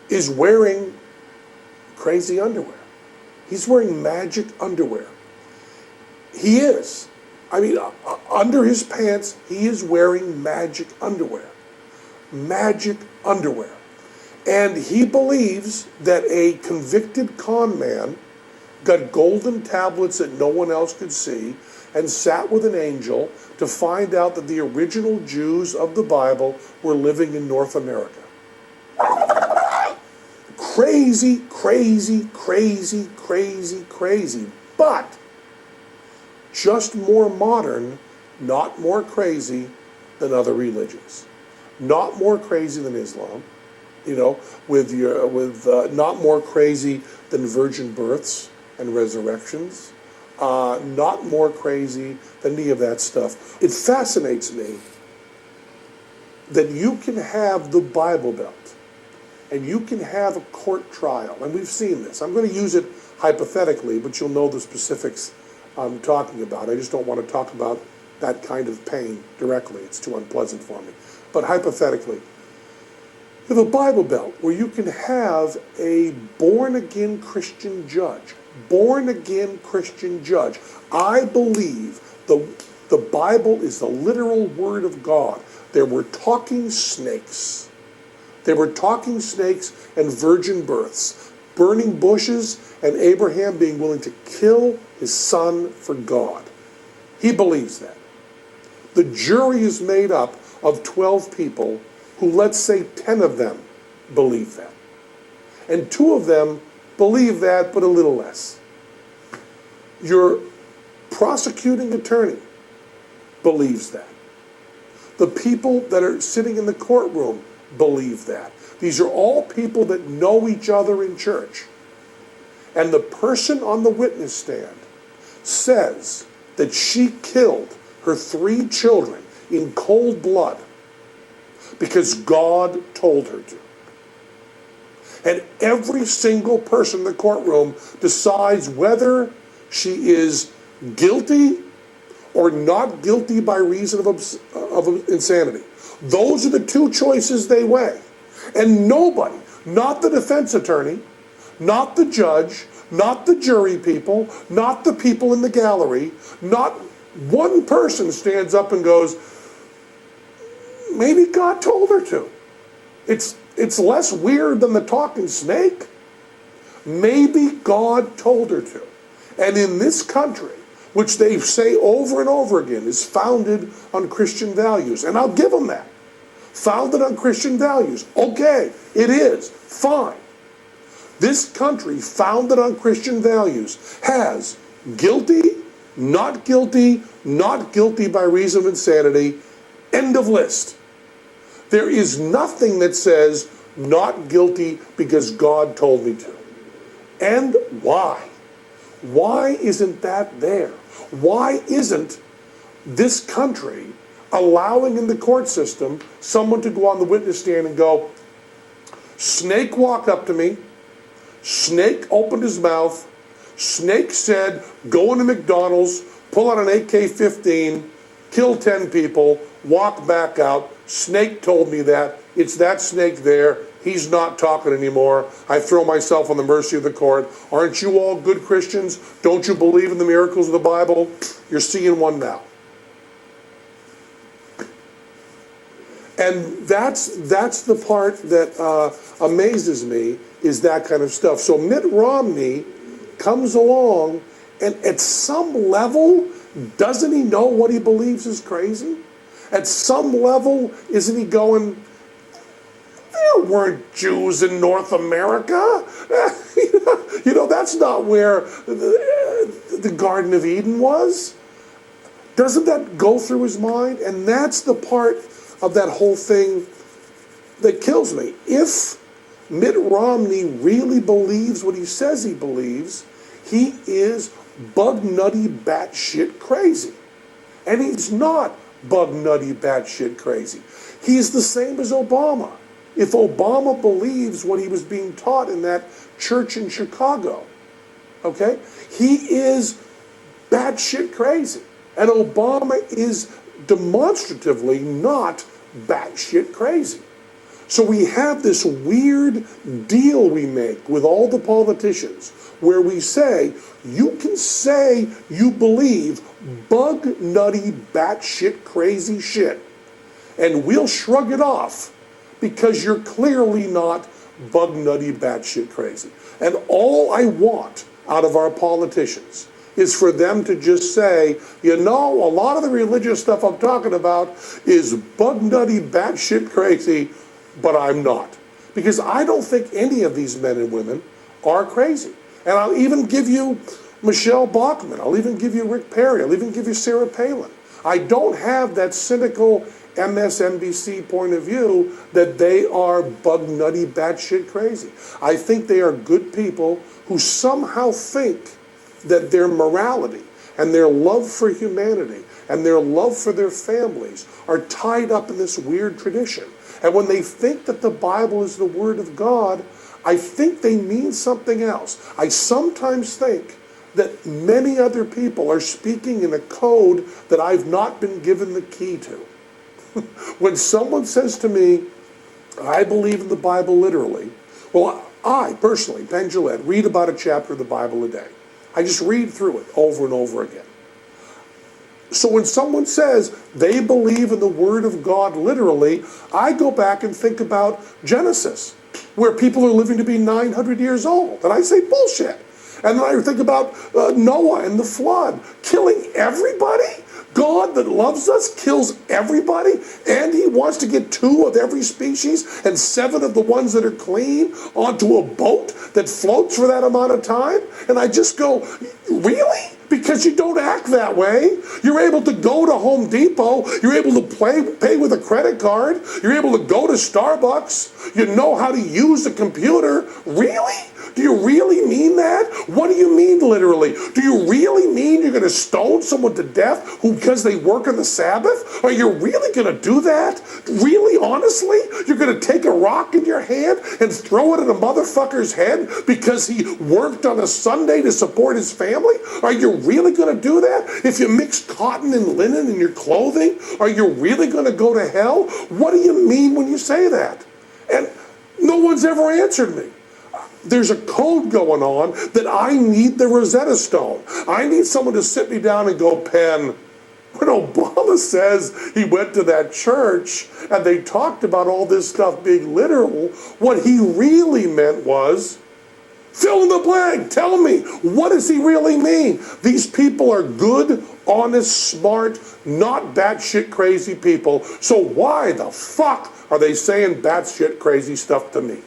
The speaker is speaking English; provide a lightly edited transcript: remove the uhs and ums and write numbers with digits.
is wearing crazy underwear. He's wearing magic underwear. He is. I mean, under his pants, he is wearing magic underwear. Magic underwear. And he believes that a convicted con man got golden tablets that no one else could see and sat with an angel to find out that the original Jews of the Bible were living in North America. Crazy, crazy, crazy, crazy, crazy. But just more modern, not more crazy than other religions. Not more crazy than Islam, not more crazy than virgin births and resurrections, not more crazy than any of that stuff. It fascinates me that you can have the Bible Belt and you can have a court trial, and we've seen this. I'm going to use it hypothetically, but you'll know the specifics I'm talking about. I just don't want to talk about that kind of pain directly. It's too unpleasant for me. But hypothetically, you have a Bible Belt where you can have a born-again Christian judge. Born-again Christian judge. I believe the Bible is the literal word of God. There were talking snakes. There were talking snakes and virgin births, burning bushes, and Abraham being willing to kill his son for God. He believes that. The jury is made up of 12 people who, let's say 10 of them, believe that. And 2 of them believe that, but a little less. Your prosecuting attorney believes that. The people that are sitting in the courtroom believe that. These are all people that know each other in church. And the person on the witness stand says that she killed her 3 children in cold blood because God told her to. And every single person in the courtroom decides whether she is guilty or not guilty by reason of insanity. Those are the 2 choices they weigh. And nobody, not the defense attorney, not the judge, not the jury people, not the people in the gallery, not one person stands up and goes, maybe God told her to. It's less weird than the talking snake. Maybe God told her to. And in this country, which they say over and over again is founded on Christian values, and I'll give them that. Founded on Christian values. Okay, it is. Fine. This country, founded on Christian values, has guilty, not guilty, not guilty by reason of insanity, end of list. There is nothing that says not guilty because God told me to. And why? Why isn't that there? Why isn't this country allowing in the court system someone to go on the witness stand and go, Snake walked up to me, Snake opened his mouth, Snake said, go into McDonald's, pull out an AK-15, kill 10 people, walk back out, Snake told me that, it's that snake there, he's not talking anymore, I throw myself on the mercy of the court. Aren't you all good Christians? Don't you believe in the miracles of the Bible? You're seeing one now. And that's the part that amazes me, is that kind of stuff. So Mitt Romney comes along, and at some level, doesn't he know what he believes is crazy? At some level, isn't he going, there weren't Jews in North America? That's not where the Garden of Eden was. Doesn't that go through his mind? And that's the part of that whole thing that kills me. If Mitt Romney really believes what he says he believes, he is bug nutty batshit crazy. And he's not bug nutty batshit crazy. He's the same as Obama. If Obama believes what he was being taught in that church in Chicago, okay, he is batshit crazy. And Obama is demonstratively not batshit crazy. So we have this weird deal we make with all the politicians where we say, you can say you believe bug nutty, batshit crazy shit, and we'll shrug it off because you're clearly not bug nutty, batshit crazy. And all I want out of our politicians is for them to just say, you know, a lot of the religious stuff I'm talking about is bug nutty, batshit crazy, but I'm not. Because I don't think any of these men and women are crazy. And I'll even give you Michelle Bachmann. I'll even give you Rick Perry. I'll even give you Sarah Palin. I don't have that cynical MSNBC point of view that they are bug nutty, batshit crazy. I think they are good people who somehow think that their morality and their love for humanity and their love for their families are tied up in this weird tradition. And when they think that the Bible is the Word of God, I think they mean something else. I sometimes think that many other people are speaking in a code that I've not been given the key to. When someone says to me, I believe in the Bible literally, well, I personally, Penn Julette, read about a chapter of the Bible a day. I just read through it over and over again. So when someone says they believe in the Word of God literally, I go back and think about Genesis, where people are living to be 900 years old. And I say, bullshit. And then I think about Noah and the flood, killing everybody? God that loves us kills everybody, and he wants to get 2 of every species and 7 of the ones that are clean onto a boat that floats for that amount of time? And I just go, really? Because you don't act that way. You're able to go to Home Depot. You're able to pay with a credit card. You're able to go to Starbucks. You know how to use a computer. Really? Do you really mean that? What do you mean literally? Do you really mean you're going to stone someone to death because they work on the Sabbath? Are you really going to do that? Really, honestly? You're going to take a rock in your hand and throw it at a motherfucker's head because he worked on a Sunday to support his family? Are you really going to do that? If you mix cotton and linen in your clothing, are you really going to go to hell? What do you mean when you say that? And no one's ever answered me. There's a code going on that I need the Rosetta Stone. I need someone to sit me down and go, Penn, when Obama says he went to that church and they talked about all this stuff being literal, what he really meant was, fill in the blank, tell me, what does he really mean? These people are good, honest, smart, not batshit crazy people, so why the fuck are they saying batshit crazy stuff to me?